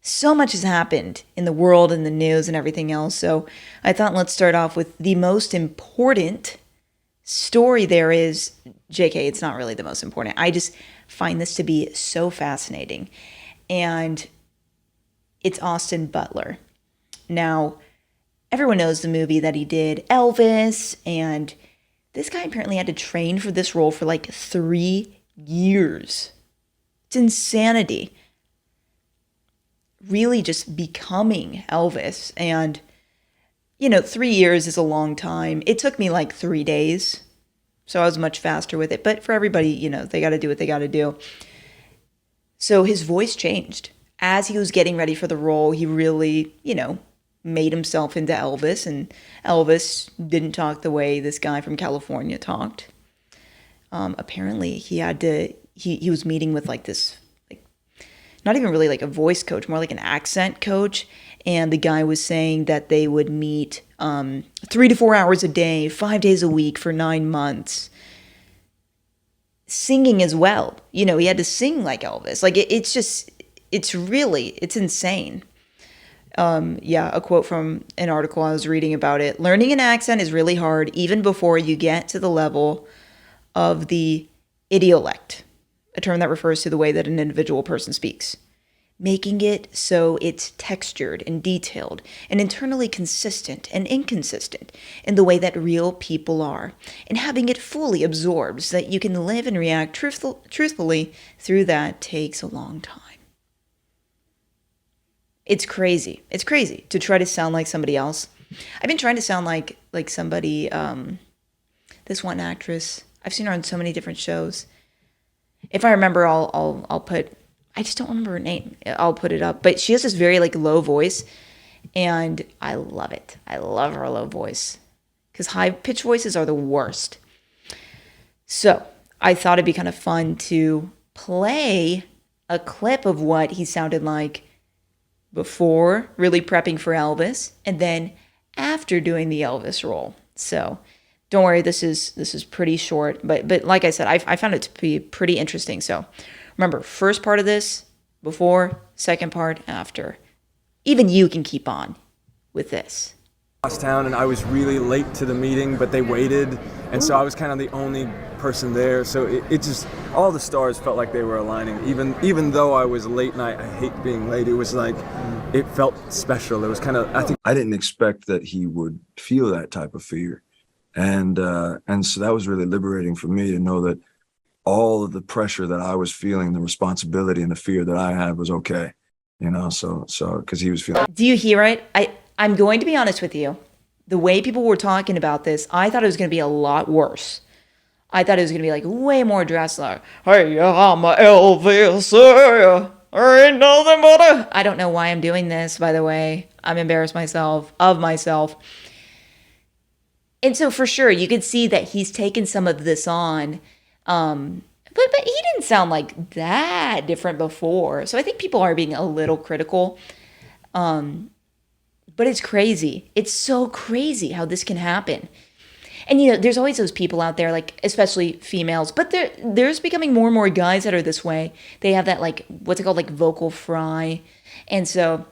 So much has happened in the world and the news and everything else. So I thought let's start off with the most important story there is. JK, it's not really the most important. I just find this to be so fascinating. And it's Austin Butler. Now, everyone knows the movie that he did, Elvis, and this guy apparently had to train for this role for like 3 years. It's insanity. Really just becoming Elvis. And, 3 years is a long time. It took me like 3 days. So I was much faster with it. But for everybody, they got to do what they got to do. So his voice changed. As he was getting ready for the role, he really, made himself into Elvis. And Elvis didn't talk the way this guy from California talked. Apparently, he was meeting with like this, like, not even really like a voice coach, more like an accent coach. And the guy was saying that they would meet 3 to 4 hours a day, 5 days a week for 9 months. Singing as well. He had to sing like Elvis. Like it's insane. A quote from an article I was reading about it. Learning an accent is really hard even before you get to the level of the idiolect, a term that refers to the way that an individual person speaks. Making it so it's textured and detailed and internally consistent and inconsistent in the way that real people are, and having it fully absorbed so that you can live and react truthfully through that takes a long time. It's crazy. It's crazy to try to sound like somebody else. I've been trying to sound like somebody, this one actress. I've seen her on so many different shows. If I remember, I'll put, I just don't remember her name. I'll put it up. But she has this very like low voice, and I love it. I love her low voice because high pitched voices are the worst. So I thought it'd be kind of fun to play a clip of what he sounded like before really prepping for Elvis, and then after doing the Elvis role. So don't worry, this is pretty short, but like I said, I found it to be pretty interesting. So remember, first part of this before, second part after. Even you can keep on with this. Town, and I was really late to the meeting, but they waited, and so I was kind of the only person there. So it just, all the stars felt like they were aligning. Even though I was late, and I hate being late, it was like it felt special. It was kind of, I didn't expect that he would feel that type of fear, and so that was really liberating for me to know that all of the pressure that I was feeling, the responsibility and the fear that I had was okay, So because he was feeling. Do you hear it? I'm going to be honest with you. The way people were talking about this, I thought it was going to be a lot worse. I thought it was going to be like way more dressed, like, hey, I'm a Elvis, there ain't nothing but a... I don't know why I'm doing this, by the way. I'm embarrassed of myself. And so for sure, you could see that he's taken some of this on. But he didn't sound like that different before. So I think people are being a little critical. But it's crazy. It's so crazy how this can happen. And, there's always those people out there, like, especially females, but there's becoming more and more guys that are this way. They have that, like, what's it called, like, vocal fry. And so,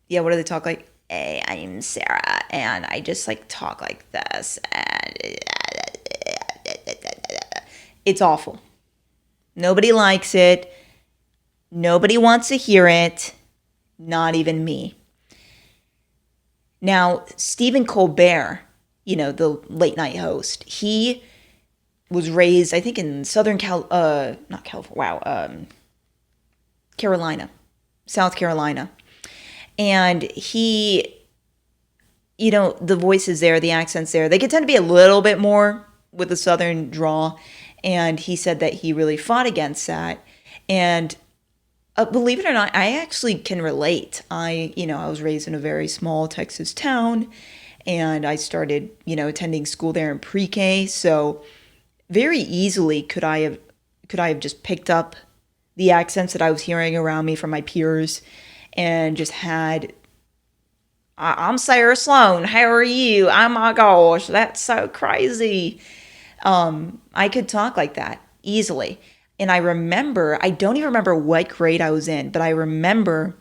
yeah, what do they talk like? Hey, I'm Sarah, and I just, like, talk like this. And it's awful. Nobody likes it. Nobody wants to hear it. Not even me. Now, Stephen Colbert, the late night host, he was raised, I think, in Carolina, South Carolina. And he, the voices there, the accents there, they can tend to be a little bit more with the Southern drawl. And he said that he really fought against that. And believe it or not, I actually can relate. I was raised in a very small Texas town, and I started, attending school there in pre-K. So very easily could I have just picked up the accents that I was hearing around me from my peers, and just had, I'm Sarah Sloan. How are you? Oh my gosh, that's so crazy. I could talk like that easily. And I don't even remember what grade I was in, but I remember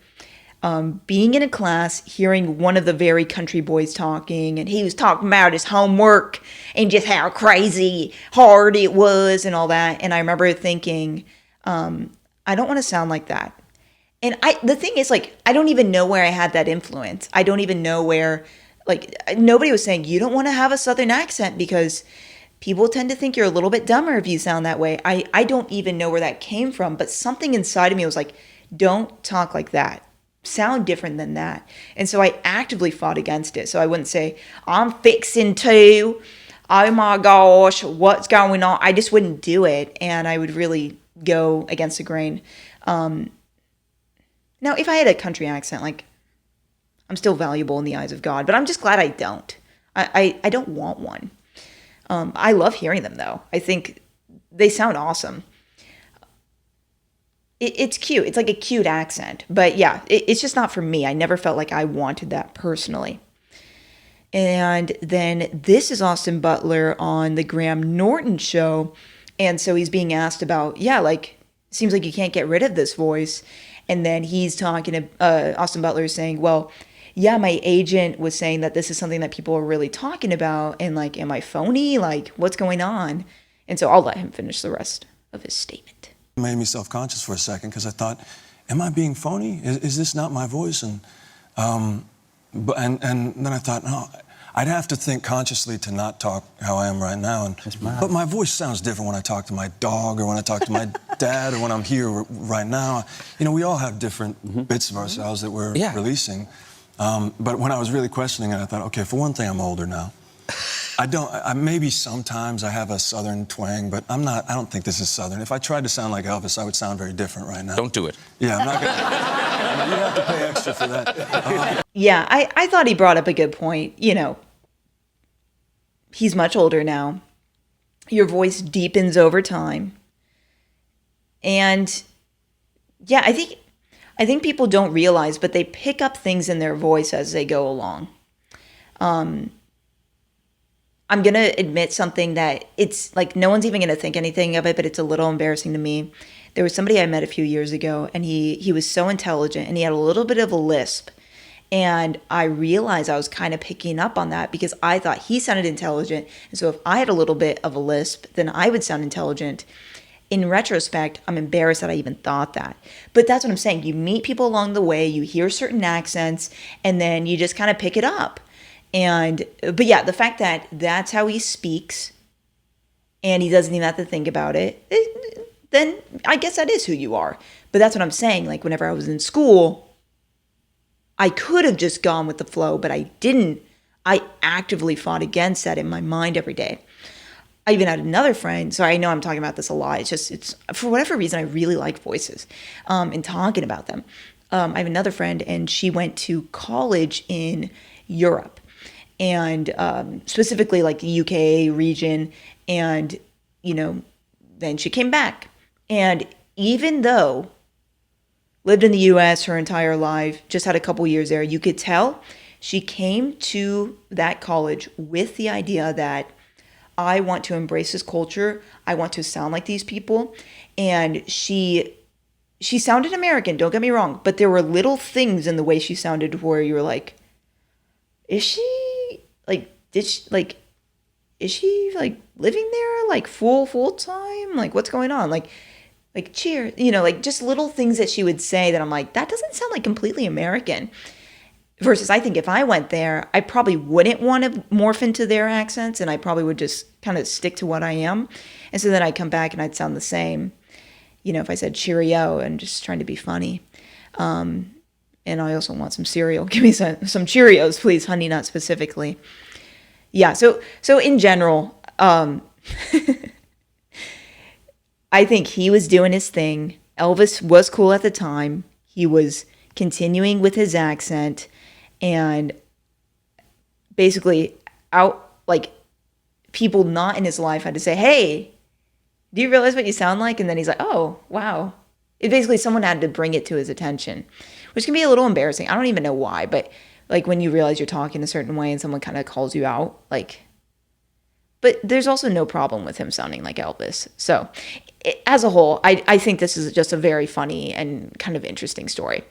Being in a class, hearing one of the very country boys talking, and he was talking about his homework and just how crazy hard it was and all that. And I remember thinking, I don't want to sound like that. And the thing is, like, I don't even know where I had that influence. I don't even know where, like, nobody was saying, you don't want to have a Southern accent because people tend to think you're a little bit dumber if you sound that way. I don't even know where that came from, but something inside of me was like, don't talk like that. Sound different than that. And so I actively fought against it. So I wouldn't say, I'm fixing to, oh my gosh, what's going on? I just wouldn't do it. And I would really go against the grain. Now, if I had a country accent, like, I'm still valuable in the eyes of God, but I'm just glad I don't. I don't want one. I love hearing them, though. I think they sound awesome. It's cute. It's like a cute accent. But yeah, it's just not for me. I never felt like I wanted that personally. And then this is Austin Butler on the Graham Norton show. And so he's being asked about, yeah, like, seems like you can't get rid of this voice. And then he's talking to, Austin Butler is saying, well, yeah, my agent was saying that this is something that people are really talking about. And like, am I phony? Like, what's going on? And so I'll let him finish the rest of his statement. It made me self-conscious for a second because I thought, am I being phony? Is this not my voice? And then I thought, no, I'd have to think consciously to not talk how I am right now. But my voice sounds different when I talk to my dog or when I talk to my dad or when I'm here right now. You know, we all have different bits of ourselves that we're releasing. But when I was really questioning it, I thought, okay, for one thing, I'm older now. Maybe sometimes I have a Southern twang, but I don't think this is Southern. If I tried to sound like Elvis, I would sound very different right now. Don't do it. Yeah, I'm not gonna, you'd have to pay extra for that. Yeah, I thought he brought up a good point. You know, he's much older now. Your voice deepens over time. And yeah, I think people don't realize, but they pick up things in their voice as they go along. I'm going to admit something that it's like no one's even going to think anything of it, but it's a little embarrassing to me. There was somebody I met a few years ago, and he was so intelligent, and he had a little bit of a lisp. And I realized I was kind of picking up on that because I thought he sounded intelligent. And so if I had a little bit of a lisp, then I would sound intelligent. In retrospect, I'm embarrassed that I even thought that. But that's what I'm saying. You meet people along the way, you hear certain accents, and then you just kind of pick it up. But yeah, the fact that that's how he speaks and he doesn't even have to think about it, then I guess that is who you are. But that's what I'm saying. Like whenever I was in school, I could have just gone with the flow, but I didn't. I actively fought against that in my mind every day. I even had another friend, so I know I'm talking about this a lot. It's for whatever reason, I really like voices and talking about them. I have another friend, and she went to college in Europe. And specifically like the UK region. And, you know, then she came back. And even though lived in the US her entire life, just had a couple years there, you could tell she came to that college with the idea that I want to embrace this culture. I want to sound like these people. And she sounded American, don't get me wrong. But there were little things in the way she sounded where you were like, is she living there like full time? Like what's going on? Like cheer, you know, like just little things that she would say that I'm like, that doesn't sound like completely American. Versus I think if I went there, I probably wouldn't want to morph into their accents and I probably would just kind of stick to what I am. And so then I'd come back and I'd sound the same. You know, if I said cheerio and just trying to be funny. And I also want some cereal. Give me some Cheerios, please, Honey Nut specifically. Yeah, so in general, I think he was doing his thing. Elvis was cool at the time. He was continuing with his accent. And basically, people not in his life had to say, hey, do you realize what you sound like? And then he's like, oh, wow. Basically, someone had to bring it to his attention, which can be a little embarrassing. I don't even know why, but like when you realize you're talking a certain way and someone kind of calls you out, like, but there's also no problem with him sounding like Elvis. So as a whole, I think this is just a very funny and kind of interesting story.